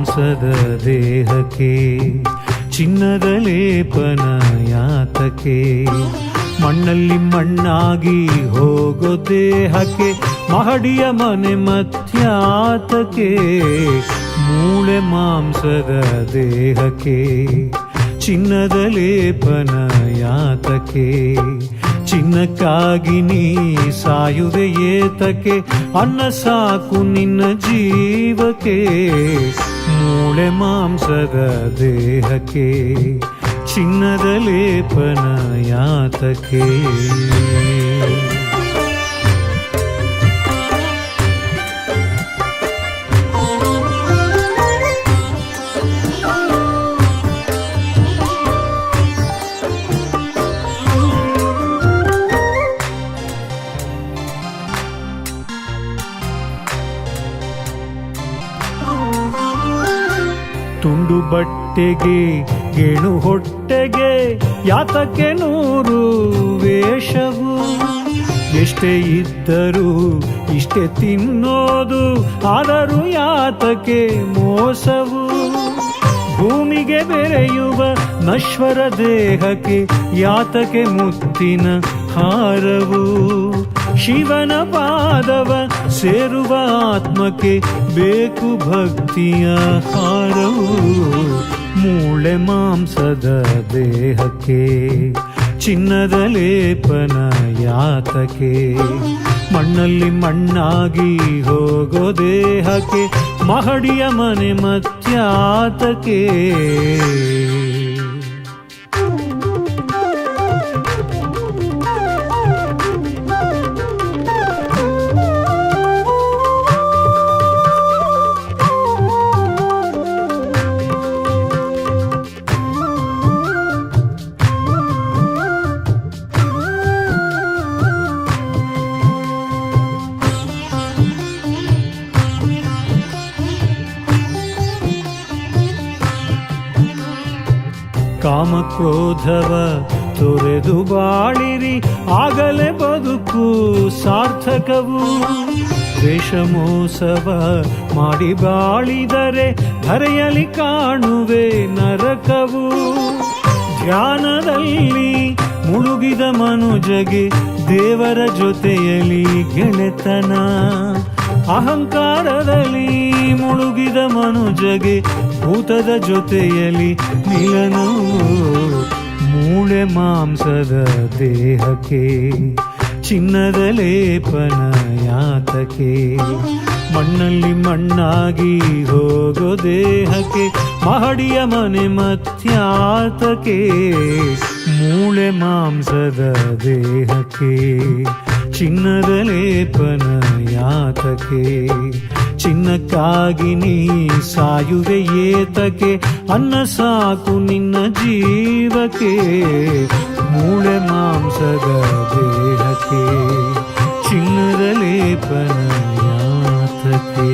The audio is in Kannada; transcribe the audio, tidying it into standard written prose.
ಮಾಂಸದ ದೇಹಕ್ಕೆ ಚಿನ್ನದ ಲೇಪನ ಯಾತಕ್ಕೆ? ಮಣ್ಣಲ್ಲಿ ಮಣ್ಣಾಗಿ ಹೋಗೋ ದೇಹಕ್ಕೆ ಮಹಡಿಯ ಮನೆ ಮತ್ಯಾತಕ್ಕೆ? ಮೂಳೆ ಮಾಂಸದ ದೇಹಕ್ಕೆ ಚಿನ್ನದ ಲೇಪನ ಯಾತಕ್ಕೆ? ಚಿನ್ನಕ್ಕಾಗಿ ನೀ ಸಾಯುವೆ ಏತಕ್ಕೆ? ಅನ್ನ ಸಾಕು ನಿನ್ನ ಜೀವಕ್ಕೆ. ಮೂಳೆ ಮಾಂಸದ ದೇಹಕ್ಕೆ ಚಿನ್ನದ ಲೇಪನ ಯಾತಕ್ಕೆ? ತುಂಡು ಬಟ್ಟೆಗೆ ಗೇಣು ಹೊಟ್ಟೆಗೆ ಯಾತಕ್ಕೆ 100 ವೇಷವು? ಎಷ್ಟೇ ಇದ್ದರೂ ಇಷ್ಟೇ ತಿನ್ನೋದು, ಆದರೂ ಯಾತಕ್ಕೆ ಮೋಸವು? ಭೂಮಿಗೆ ಬೆರೆಯುವ ನಶ್ವರ ದೇಹಕ್ಕೆ ಯಾತಕ್ಕೆ ಮುತ್ತಿನ ಹಾರವು? ಶಿವನ ಪಾದವ ಸೇರುವ ಆತ್ಮಕ್ಕೆ ಬೇಕು ಭಕ್ತಿಯ ಹಾರವು. ಮೂಳೆ ಮಾಂಸದ ದೇಹಕ್ಕೆ ಚಿನ್ನದ ಲೇಪನ ಯಾತಕ್ಕೆ? ಮಣ್ಣಲ್ಲಿ ಮಣ್ಣಾಗಿ ಹೋಗೋ ದೇಹಕ್ಕೆ ಮಹಡಿಯ ಮನೆ ಮತ್ಯಾತಕ್ಕೆ? ಕಾಮಕ್ರೋಧವ ತೊರೆದು ಬಾಳಿರಿ, ಆಗಲೇ ಬದುಕು ಸಾರ್ಥಕವು. ದ್ವೇಷಮೋಸವ ಮಾಡಿ ಬಾಳಿದರೆ ಧರೆಯಲ್ಲಿ ಕಾಣುವೆ ನರಕವು. ಧ್ಯಾನದಲ್ಲಿ ಮುಳುಗಿದ ಮನುಜಗೆ ದೇವರ ಜೊತೆಯಲ್ಲಿ ಗೆಳೆತನ. ಅಹಂಕಾರದಲ್ಲಿ ಮುಳುಗಿದ ಮನುಜಗೆ ಭೂತದ ಜೊತೆಯಲ್ಲಿ ಮಿಲನವು. ಮೂಳೆ ಮಾಂಸದ ದೇಹಕ್ಕೆ ಚಿನ್ನದ ಲೇಪನ ಯಾತಕ್ಕೆ? ಮಣ್ಣಲ್ಲಿ ಮಣ್ಣಾಗಿ ಹೋಗೋ ದೇಹಕ್ಕೆ ಮಹಡಿಯ ಮನೆ ಮತ್ಯಾತಕ್ಕೆ? ಮೂಳೆ ಮಾಂಸದ ದೇಹಕ್ಕೆ ಚಿನ್ನದ ಲೇಪನ ಯಾತಕ್ಕೆ? ಚಿನ್ನಕ್ಕಾಗಿ ನೀ ಸಾಯುವೆ ಏತಕ್ಕೆ? ಅನ್ನ ಸಾಕು ನಿನ್ನ ಜೀವಕ್ಕೆ. ಮೂಳೆ ಮಾಂಸದ ದೇಹಕ್ಕೆ ಚಿನ್ನದ ಲೇಪನ ಯಾತಕ್ಕೆ?